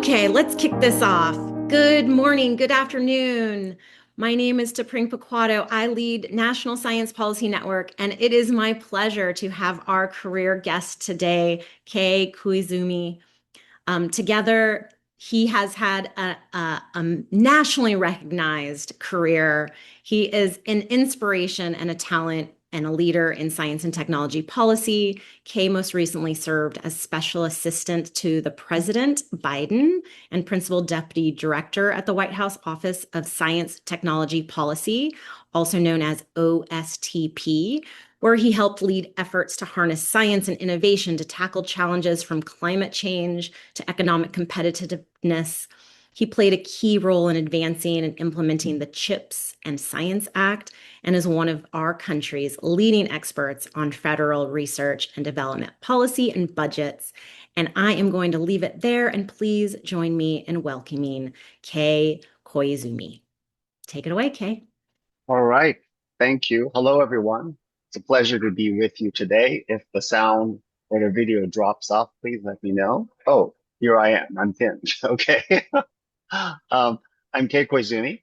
Okay, let's kick this off. Good morning, good afternoon. My name is Tapring Paquato. I lead National Science Policy Network, and it is my pleasure to have our career guest today, Kei Koizumi. Together, he has had a nationally recognized career. He is an inspiration and a talent and a leader in science and technology policy. Kei most recently served as special assistant to the President Biden and principal deputy director at the White House Office of Science Technology Policy, also known as OSTP, where he helped lead efforts to harness science and innovation to tackle challenges from climate change to economic competitiveness. He played a key role in advancing and implementing the CHIPS and Science Act and is one of our country's leading experts on federal research and development policy and budgets. And I am going to leave it there, and please join me in welcoming Kei Koizumi. Take it away, Kei. All right. Thank you. Hello, everyone. It's a pleasure to be with you today. If the sound or the video drops off, please let me know. Oh, here I am. I'm pinned. Okay. I'm Kei Koizumi.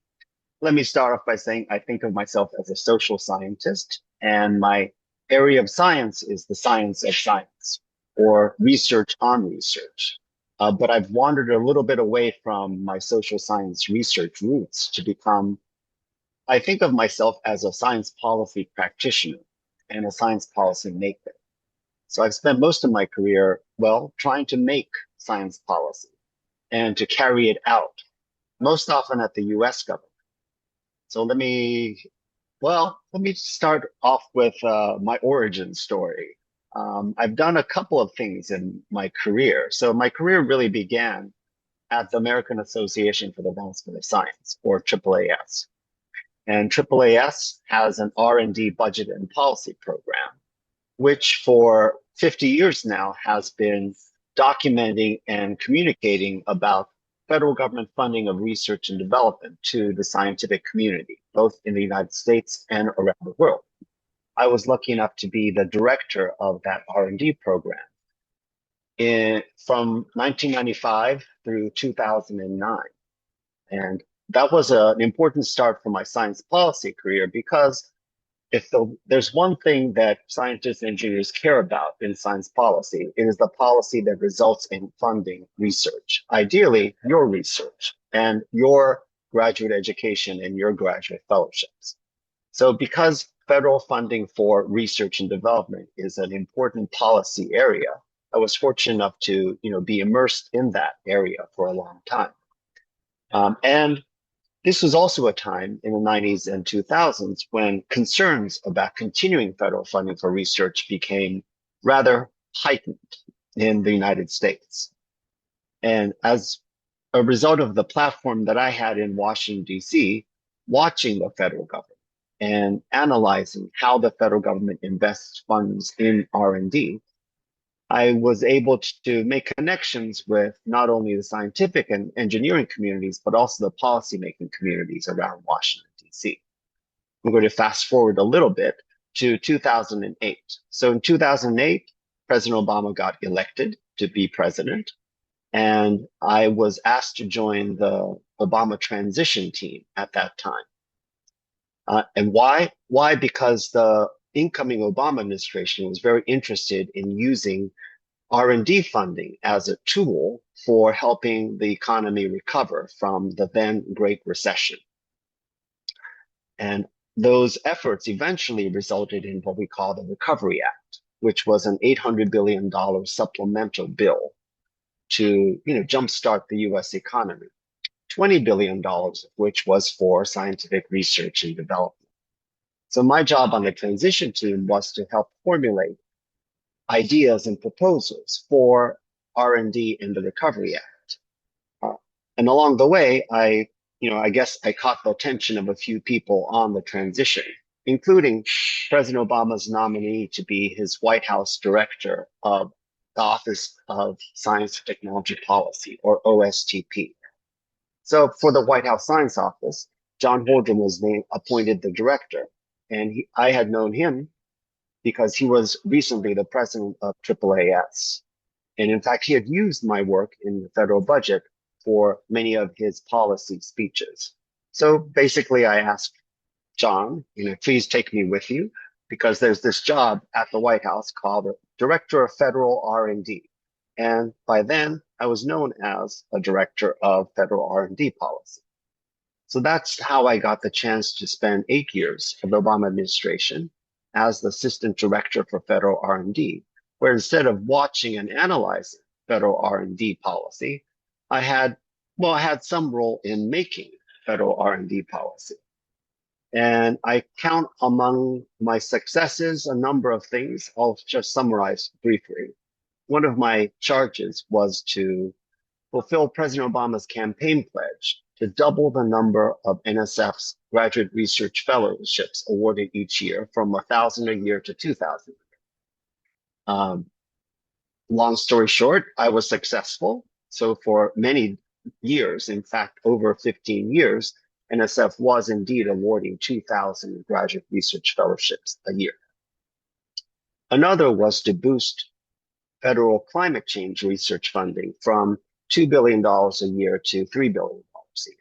Let me start off by saying I think of myself as a social scientist, and my area of science is the science of science or research on research. But I've wandered a little bit away from my social science research roots to become I think of myself as a science policy practitioner and a science policy maker. So I've spent most of my career, well, trying to make science policy and to carry it out, most often at the US government. So let me start off with my origin story. I've done a couple of things in my career. So my career really began at the American Association for the Advancement of Science, or AAAS. And AAAS has an R&D budget and policy program, which for 50 years now has been documenting and communicating about federal government funding of research and development to the scientific community, both in the United States and around the world. I was lucky enough to be the director of that R&D program from 1995 through 2009. And that was an important start for my science policy career because there's one thing that scientists and engineers care about in science policy, it is the policy that results in funding research, ideally your research and your graduate education and your graduate fellowships. So because federal funding for research and development is an important policy area, I was fortunate enough to be immersed in that area for a long time. And this was also a time in the 90s and 2000s when concerns about continuing federal funding for research became rather heightened in the United States. And as a result of the platform that I had in Washington, D.C., watching the federal government and analyzing how the federal government invests funds in R&D, I was able to make connections with not only the scientific and engineering communities, but also the policymaking communities around Washington, D.C. I'm going to fast forward a little bit to 2008. So in 2008, President Obama got elected to be president, and I was asked to join the Obama transition team at that time. And why? Why? Because the incoming Obama administration was very interested in using R&D funding as a tool for helping the economy recover from the then Great Recession. And those efforts eventually resulted in what we call the Recovery Act, which was an $800 billion supplemental bill to jumpstart the US economy, $20 billion of which was for scientific research and development. So my job on the transition team was to help formulate ideas and proposals for R&D in the Recovery Act. And along the way, I guess I caught the attention of a few people on the transition, including President Obama's nominee to be his White House director of the Office of Science and Technology Policy, or OSTP. So for the White House Science Office, John Holdren was appointed the director, and I had known him because he was recently the president of AAAS. And in fact, he had used my work in the federal budget for many of his policy speeches. So basically, I asked John, please take me with you because there's this job at the White House called Director of Federal R&D. And by then, I was known as a Director of Federal R&D Policy. So that's how I got the chance to spend 8 years of the Obama administration as the Assistant Director for Federal R&D, where instead of watching and analyzing federal R&D policy, I had some role in making federal R&D policy. And I count among my successes a number of things. I'll just summarize briefly. One of my charges was to fulfill President Obama's campaign pledge to double the number of NSF's graduate research fellowships awarded each year from 1,000 a year to 2,000. Long story short, I was successful. So for many years, in fact, over 15 years, NSF was indeed awarding 2,000 graduate research fellowships a year. Another was to boost federal climate change research funding from $2 billion a year to $3 billion a year.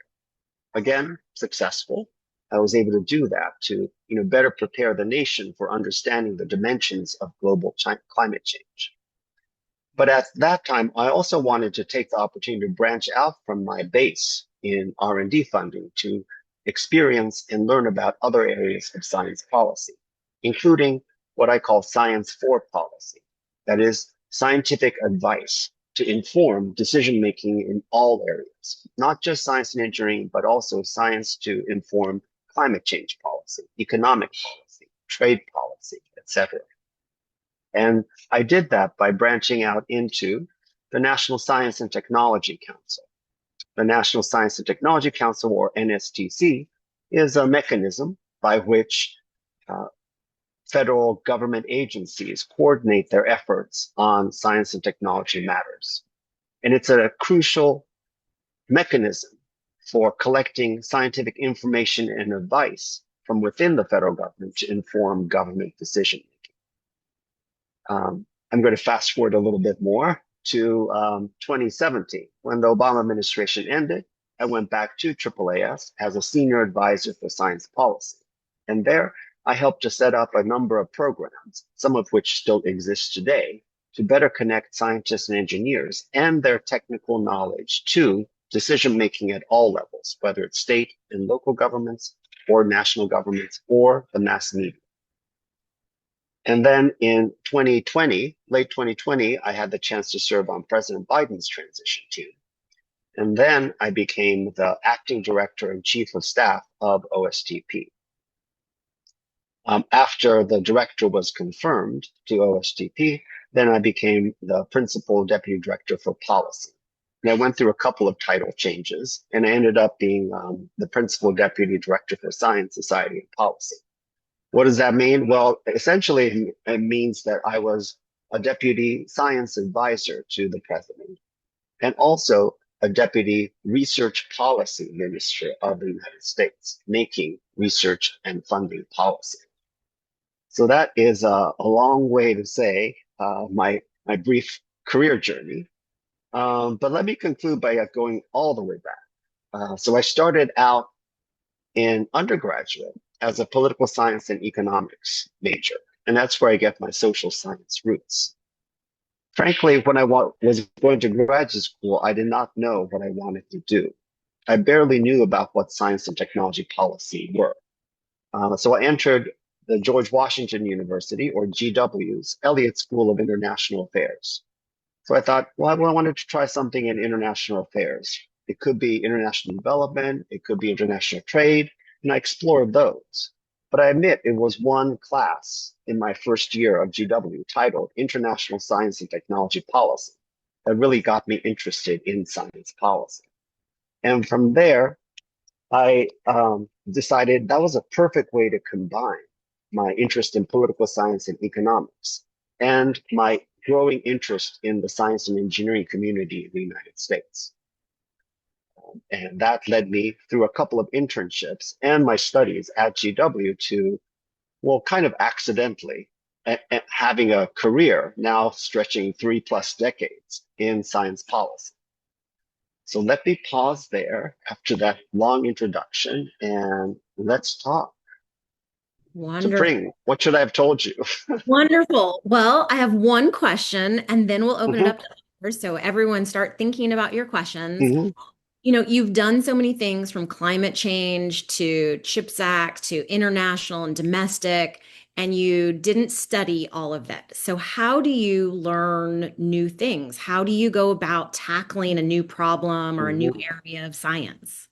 Again, successful. I was able to do that to better prepare the nation for understanding the dimensions of global climate change. But at that time, I also wanted to take the opportunity to branch out from my base in R&D funding to experience and learn about other areas of science policy, including what I call science for policy. That is scientific advice to inform decision-making in all areas, not just science and engineering, but also science to inform climate change policy, economic policy, trade policy, etc. And I did that by branching out into the National Science and Technology Council. The National Science and Technology Council, or NSTC, is a mechanism by which federal government agencies coordinate their efforts on science and technology matters. And it's a crucial mechanism for collecting scientific information and advice from within the federal government to inform government decision making. I'm going to fast forward a little bit more to 2017. When the Obama administration ended, I went back to AAAS as a senior advisor for science policy. And there, I helped to set up a number of programs, some of which still exist today, to better connect scientists and engineers and their technical knowledge to decision-making at all levels, whether it's state and local governments or national governments or the mass media. And then in 2020, late 2020, I had the chance to serve on President Biden's transition team. And then I became the acting director and chief of staff of OSTP. After the director was confirmed to OSTP, then I became the principal deputy director for policy. And I went through a couple of title changes, and I ended up being the principal deputy director for science, society, and policy. What does that mean? Well, essentially, it means that I was a deputy science advisor to the president, and also a deputy research policy minister of the United States, making research and funding policy. So that is a long way to say my brief career journey. But let me conclude by going all the way back. So I started out in undergraduate as a political science and economics major, and that's where I get my social science roots. Frankly, when I was going to graduate school, I did not know what I wanted to do. I barely knew about what science and technology policy were. So I entered the George Washington University, or GW's, Elliott School of International Affairs. So I thought, well, I wanted to try something in international affairs. It could be international development, it could be international trade, and I explored those. But I admit it was one class in my first year of GW titled International Science and Technology Policy that really got me interested in science policy. And from there, I decided that was a perfect way to combine my interest in political science and economics and my growing interest in the science and engineering community in the United States. And that led me through a couple of internships and my studies at GW to, well, kind of accidentally, having a career now stretching 3+ decades in science policy. So let me pause there after that long introduction and let's talk. So Wonderful. Pring, what should I have told you? Wonderful. Well, I have one question and then we'll open it Mhm, up to others. So everyone start thinking about your questions. mhm, You've done so many things from climate change to CHIPS Act to international and domestic, and you didn't study all of that. So how do you learn new things? How do you go about tackling a new problem or a new mhm. area of science?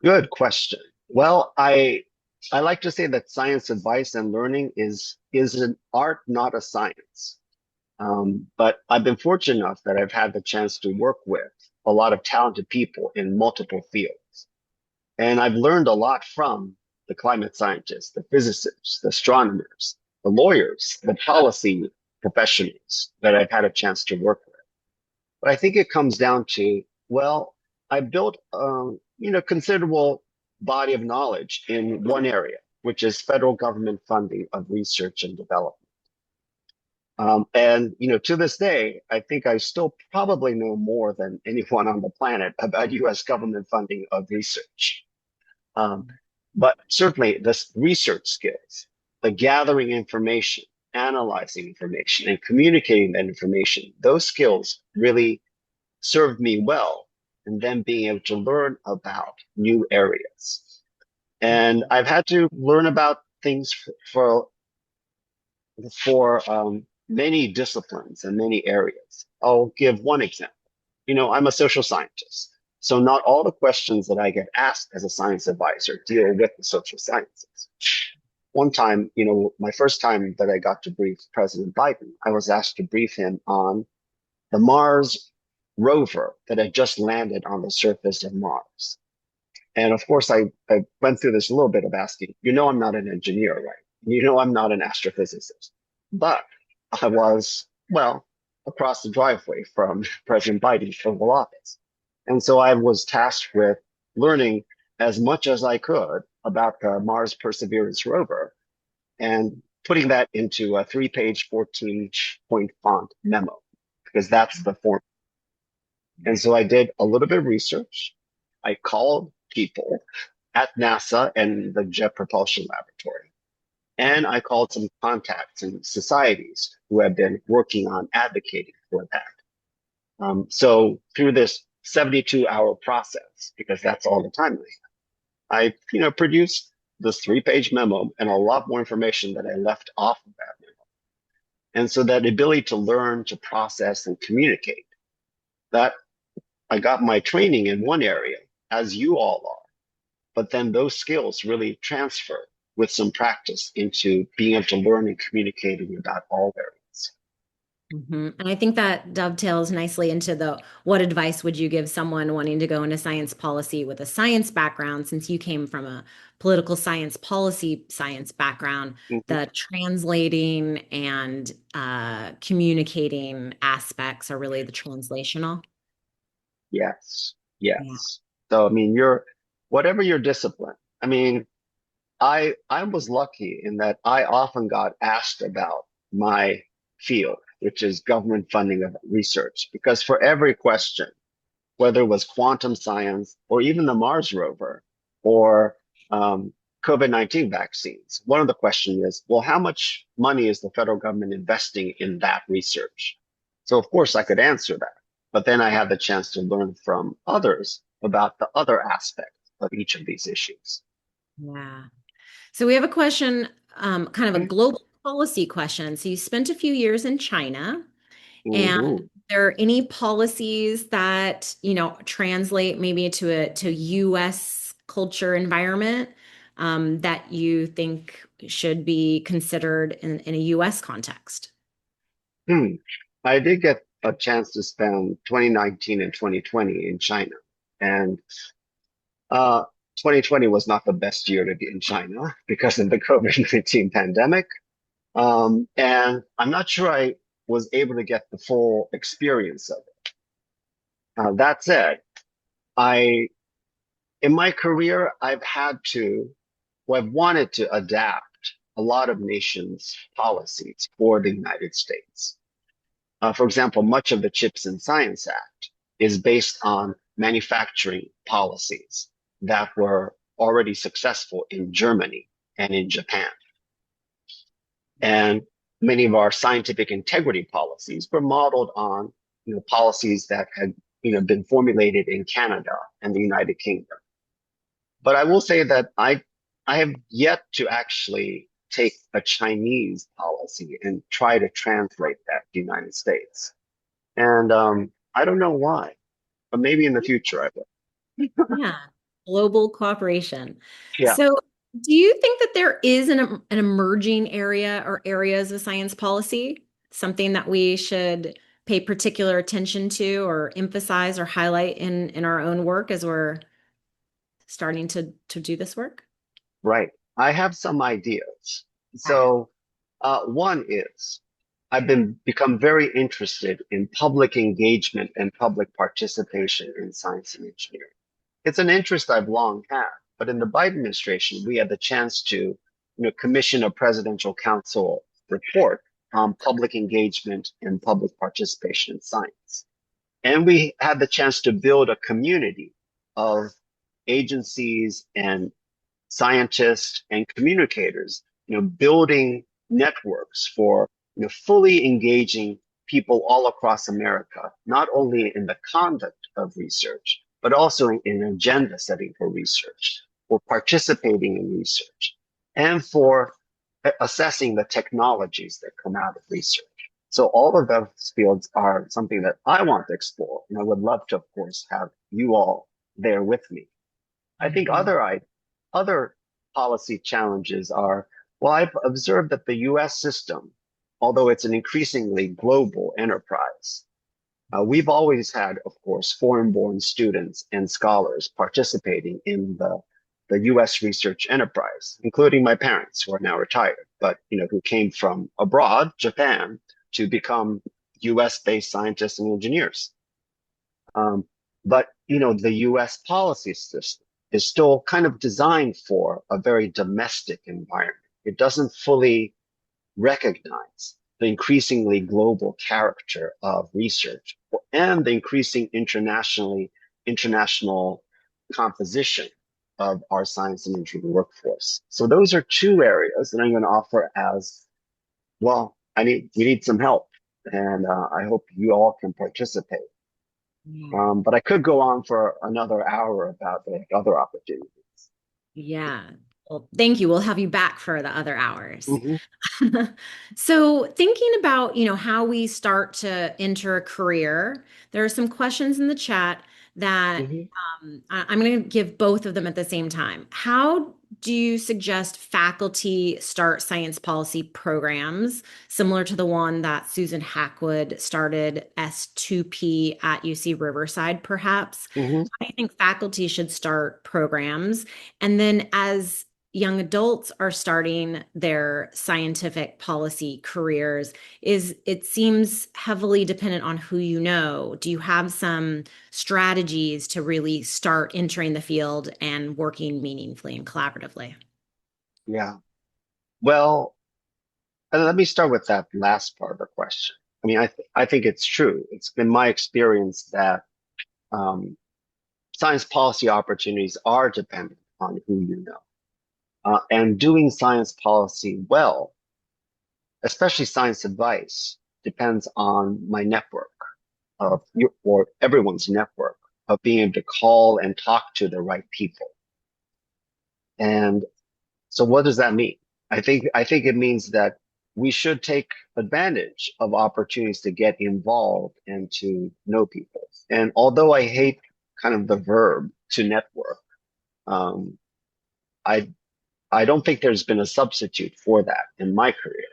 Good question. Well, I like to say that science advice and learning is an art, not a science. But I've been fortunate enough that I've had the chance to work with a lot of talented people in multiple fields. And I've learned a lot from the climate scientists, the physicists, the astronomers, the lawyers, the policy professionals that I've had a chance to work with. But I think it comes down to, well, I built considerable body of knowledge in one area, which is federal government funding of research and development. And to this day, I think I still probably know more than anyone on the planet about U.S. government funding of research. Um, but certainly, the research skills, the gathering information, analyzing information, and communicating that information, those skills really served me well. And then being able to learn about new areas. And I've had to learn about things for many disciplines and many areas. I'll give one example. I'm a social scientist. So not all the questions that I get asked as a science advisor deal with the social sciences. One time, my first time that I got to brief President Biden, I was asked to brief him on the Mars rover that had just landed on the surface of Mars. And of course, I went through this a little bit of asking, I'm not an engineer, right? I'm not an astrophysicist, but I was, well, across the driveway from President Biden's Oval Office. And so I was tasked with learning as much as I could about the Mars Perseverance rover and putting that into a 3-page, 14-point font memo, because that's the form. And so I did a little bit of research. I called people at NASA and the Jet Propulsion Laboratory. And I called some contacts and societies who have been working on advocating for that. So through this 72-hour process, because that's all the time I produced this 3-page memo and a lot more information that I left off of that memo. And so that ability to learn, to process, and communicate, that I got my training in one area, as you all are, but then those skills really transfer with some practice into being able to learn and communicating about all areas. And I think that dovetails nicely into the what advice would you give someone wanting to go into science policy with a science background, since you came from a political science policy science background, Mhm. the translating and communicating aspects are really the translational. Yes, Yeah. yes. So I mean, whatever your discipline. I mean, I was lucky in that I often got asked about my field, which is government funding of research, because for every question, whether it was quantum science or even the Mars rover or COVID-19 vaccines, one of the questions is, well, how much money is the federal government investing in that research? So of course I could answer that, but then I had the chance to learn from others about the other aspects of each of these issues. Yeah. So we have a question, kind of a global policy question. So you spent a few years in China. And Mm-hmm. there are any policies that, translate maybe to US culture environment that you think should be considered in a US context? Hmm. I did get a chance to spend 2019 and 2020 in China. And 2020 was not the best year to be in China because of the COVID-19 pandemic. And I'm not sure I was able to get the full experience of it. That said, I, in my career, I've wanted to adapt a lot of nations' policies for the United States. For example, much of the CHIPS and Science Act. is based on manufacturing policies that were already successful in Germany and in Japan. And many of our scientific integrity policies were modeled on, policies that had, been formulated in Canada and the United Kingdom. But I will say that I have yet to actually take a Chinese policy and try to translate that to the United States. And I don't know why, but maybe in the future I will. Yeah, global cooperation. Yeah, So, do you think that there is an emerging area or areas of science policy, something that we should pay particular attention to or emphasize or highlight in our own work as we're starting to do this work? right. I have some ideas. Okay. So one is I've been become very interested in public engagement and public participation in science and engineering. It's an interest I've long had, but in the Biden administration, we had the chance to, commission a presidential council report on public engagement and public participation in science. And we had the chance to build a community of agencies and scientists and communicators, building networks for, fully engaging people all across America, not only in the conduct of research, but also in agenda setting for research, for participating in research, and for assessing the technologies that come out of research. So all of those fields are something that I want to explore, and I would love to, of course, have you all there with me. I think Mhm. other policy challenges are, well, I've observed that the US system, although it's an increasingly global enterprise, we've always had, of course, foreign-born students and scholars participating in the US research enterprise, including my parents who are now retired, but who came from abroad, Japan, to become US-based scientists and engineers. Um, but the US policy system is still kind of designed for a very domestic environment. It doesn't fully recognize the increasingly global character of research and the increasing international composition of our science and engineering workforce. So those are two areas that I'm going to offer as well. We need some help, and I hope you all can participate. But I could go on for another hour about the other opportunities. Yeah. Well, thank you. We'll have you back for the other hours. Hmm. So, thinking about, how we start to enter a career, there are some questions in the chat that Hmm. I'm going to give both of them at the same time. How do you suggest faculty start science policy programs similar to the one that Susan Hackwood started S2P at UC Riverside, perhaps? Hmm. I think faculty should start programs. And then as young adults are starting their scientific policy careers, it seems heavily dependent on who you know. Do you have some strategies to really start entering the field and working meaningfully and collaboratively? Yeah. Well, let me start with that last part of the question. I think it's true. It's been my experience that um, science policy opportunities are dependent on who you know. And doing science policy well, especially science advice, depends on my network or everyone's network of being able to call and talk to the right people. And so what does that mean? I think it means that we should take advantage of opportunities to get involved and to know people. And although I hate kind of the verb to network, um, I I don't think there's been a substitute for that in my career.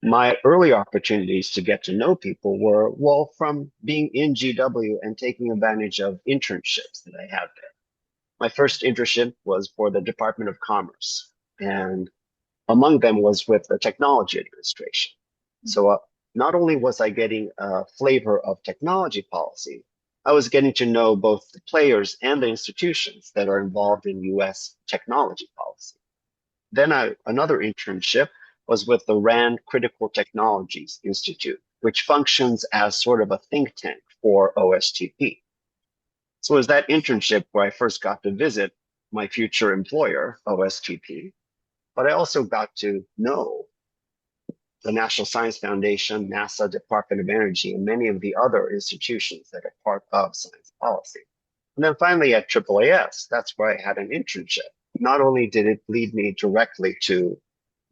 My early opportunities to get to know people were, well, from being in GW and taking advantage of internships that I had there. My first internship was for the Department of Commerce, and among them was with the technology administration. So not only was I getting a flavor of technology policy, I was getting to know both the players and the institutions that are involved in US technology policy. Then another internship was with the RAND Critical Technologies Institute, which functions as sort of a think tank for OSTP. So it was that internship where I first got to visit my future employer, OSTP, but I also got to know the National Science Foundation, NASA, Department of Energy, and many of the other institutions that are part of science policy. And then finally at AAAS, that's where I had an internship. Not only did it lead me directly to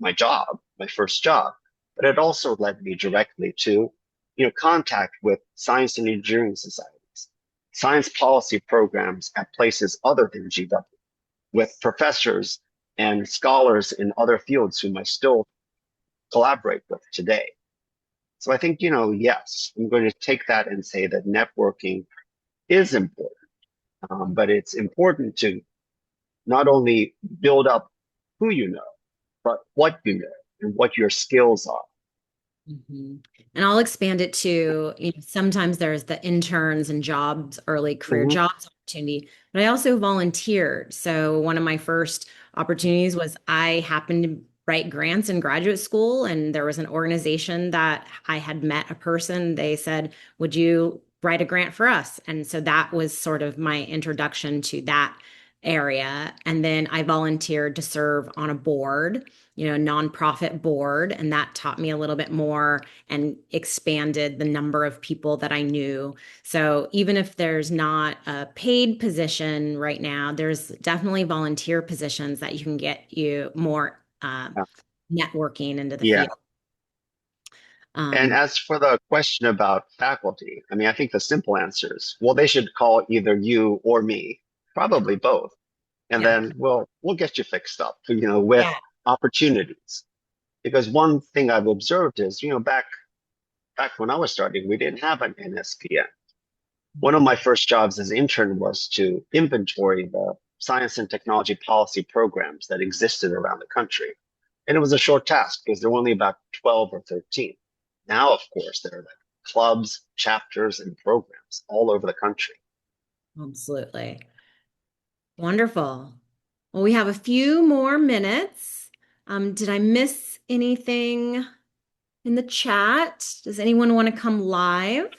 my job, my first job, but it also led me directly to, contact with science and engineering societies, science policy programs at places other than GW, with professors and scholars in other fields whom I still collaborate with today. So I think, yes, I'm going to take that and say that networking is important, but it's important to not only build up who you know, but what you know and what your skills are. Mhm. And I'll expand it to, sometimes there's the interns and jobs, early career Hmm. jobs opportunity, but I also volunteered. So one of my first opportunities was I happened to write grants in graduate school, and there was an organization that I had met a person. They said, "Would you write a grant for us?" And so that was sort of my introduction to that area. And then I volunteered to serve on a board, nonprofit board, and that taught me a little bit more and expanded the number of people that I knew. So even if there's not a paid position right now, there's definitely volunteer positions that you can get you more networking into the Yeah. field. And Um, as for the question about faculty, I mean, I think the simple answer is, well, they should call either you or me, yeah, probably both, and yeah, then we'll get you fixed up, with yeah. opportunities. Because one thing I've observed is, back when I was starting, we didn't have an NSPN. One of my first jobs as intern was to inventory the science and technology policy programs that existed around the country. And it was a short task because there were only about 12 or 13. Now, of course, there are like clubs, chapters, and programs all over the country. Absolutely. Wonderful. Well, we have a few more minutes. Did I miss anything in the chat? Does anyone want to come live?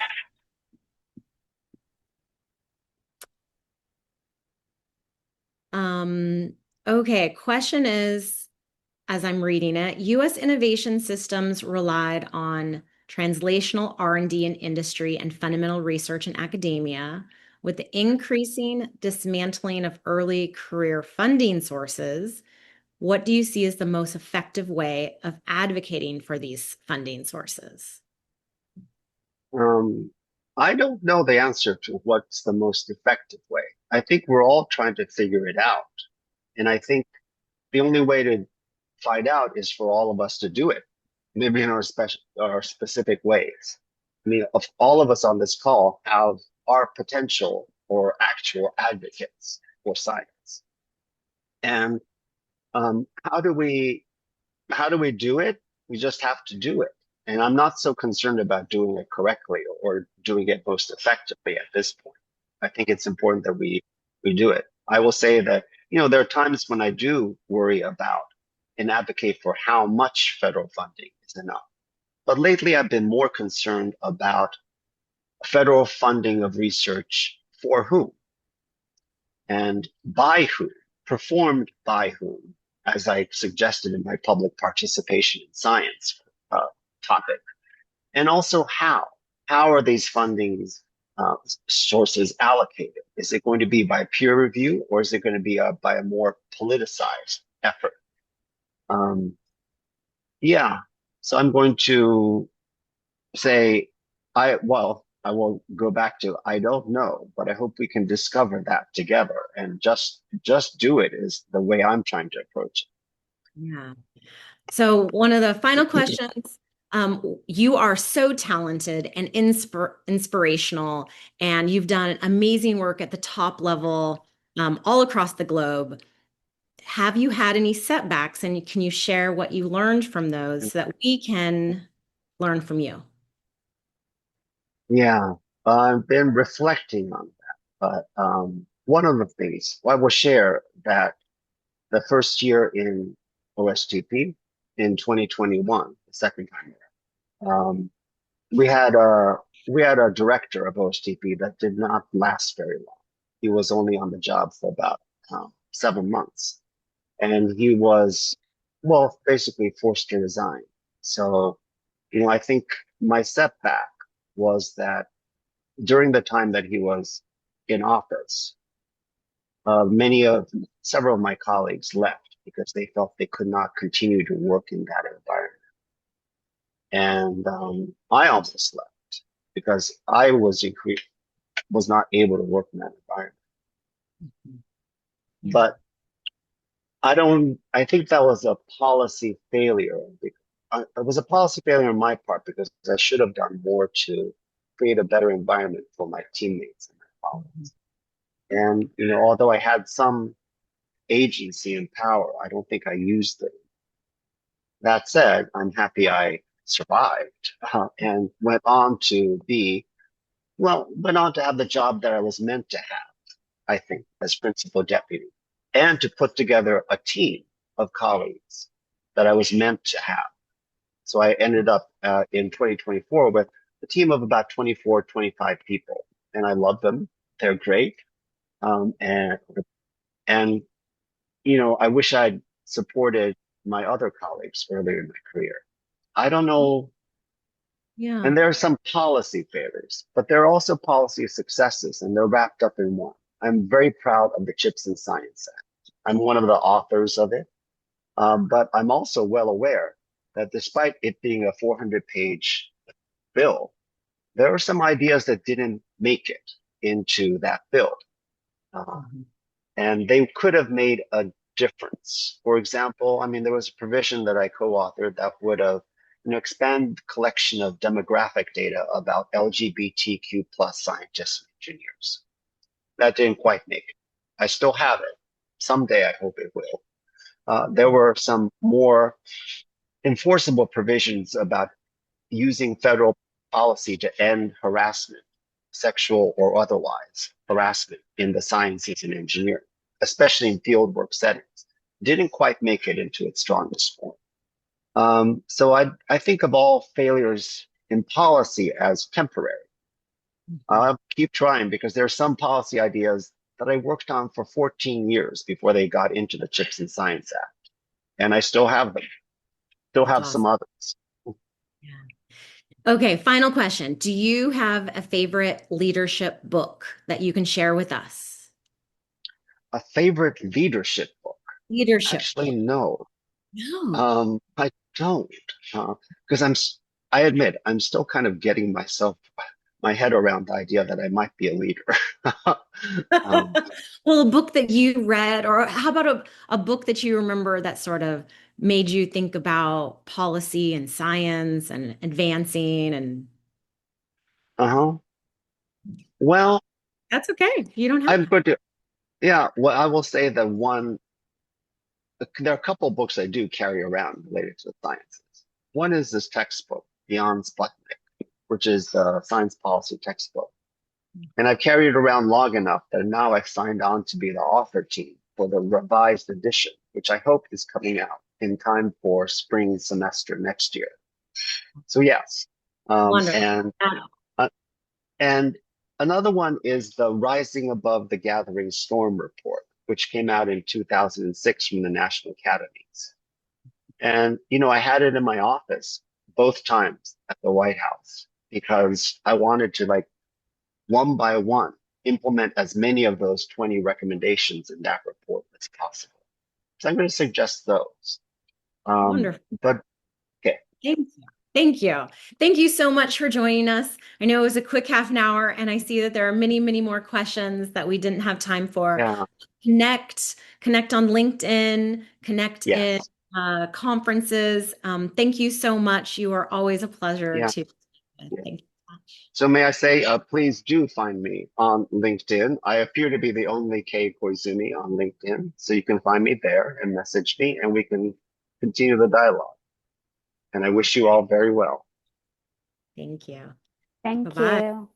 Um, okay, question is, as I'm reading it, US innovation systems relied on translational R&D in industry and fundamental research in academia. With the increasing dismantling of early career funding sources, what do you see as the most effective way of advocating for these funding sources? Um, I don't know the answer to what's the most effective way. I think we're all trying to figure it out. And I think the only way to find out is for all of us to do it, maybe in our specific ways. I mean, of all of us on this call have our potential or actual advocates for science. And how do we do it? We just have to do it. And I'm not so concerned about doing it correctly or doing it most effectively at this point. I think it's important that we do it. I will say that, there are times when I do worry about and advocate for how much federal funding is enough. But lately I've been more concerned about federal funding of research for whom and by whom, performed by whom, as I suggested in my public participation in science uh, topic, and also how. How are these fundings sources allocated? Is it going to be by peer review or is it going to be by a more politicized effort? Um, yeah, so I'm going to say, I will go back to, I don't know, but I hope we can discover that together and just do it is the way I'm trying to approach Yeah. So, one of the final questions. You are so talented and inspirational, and you've done amazing work at the top level, all across the globe. Have you had any setbacks, and can you share what you learned from those it. so that we can learn from you? Yeah, I've been reflecting on that, but one of the things I will share that the first year in OSTP in 2021, the second time there, we had we had a director of OSTP that did not last very long. He was only on the job for about 7 months, and he was, well, basically forced to resign. So, I think my setback was that during the time that he was in office, several of my colleagues left because they felt they could not continue to work in that environment. And I almost left because was not able to work in that environment. Yeah. But I think that was a policy failure. It was a policy failure on my part because I should have done more to create a better environment for my teammates and my colleagues. And, although I had some agency and power, I don't think I used it. That said, I'm happy I survived and went on to have the job that I was meant to have, I think, as principal deputy, and to put together a team of colleagues that I was meant to have. So I ended up in 2024 with a team of about 24, 25 people, and I love them. They're great. Um, and, and, I wish I'd supported my other colleagues earlier in my career. I don't know. Yeah. And there are some policy failures, but there are also policy successes, and they're wrapped up in one. I'm very proud of the Chips and Science Act. I'm one of the authors of it, but I'm also well aware that despite it being a 400-page bill, there are some ideas that didn't make it into that bill. Uh, Mhm. and they could have made a difference. For example, I mean, there was a provision that I co-authored that would have, expand collection of demographic data about LGBTQ plus scientists and engineers. That didn't quite make it. I still have it. Someday I hope it will. There were some more enforceable provisions about using federal policy to end harassment, sexual or otherwise harassment in the sciences and engineering, especially in fieldwork settings. Didn't quite make it into its strongest form. So I think of all failures in policy as temporary. Mhm. I'll keep trying because there are some policy ideas that I worked on for 14 years before they got into the Chips and Science Act. And I still have them, still That's have some awesome. others. Yeah. Okay, final question. Do you have a favorite leadership book that you can share with us? A favorite leadership book? Leadership Actually, book. no. No. I don't, because I admit, I'm still kind of getting my head around the idea that I might be a leader. Um, Well, a book that you read, or how about a book that you remember that sort of made you think about policy and science and advancing and uh-huh. Well, that's okay. You don't have I'm going to, yeah, well, I will say that there are a couple of books I do carry around related to the sciences. One is this textbook, Beyond Sputnik, which is the science policy textbook. And I've carried it around long enough that now I've signed on to be the author team for the revised edition, which I hope is coming out in time for spring semester next year. So yes, um, wonderful. and uh, and another one is the Rising Above the Gathering Storm report, which came out in 2006 from the National Academies. And I had it in my office both times at the White House because I wanted to one by one implement as many of those 20 recommendations in that report as possible. So I'm going to suggest those. Wonderful. But okay, Thank you. Thank you. Thank you so much for joining us. I know it was a quick half an hour, and I see that there are many, many more questions that we didn't have time for. yeah, Connect on LinkedIn, connect in yes, conferences. Thank you so much. You are always a pleasure yeah, to. yeah. Thank you so much. So may I say, please do find me on LinkedIn. I appear to be the only Kei Koizumi on LinkedIn, so you can find me there and message me, and we can continue the dialogue. And I wish you all very well. Thank you. Thank Bye-bye. you.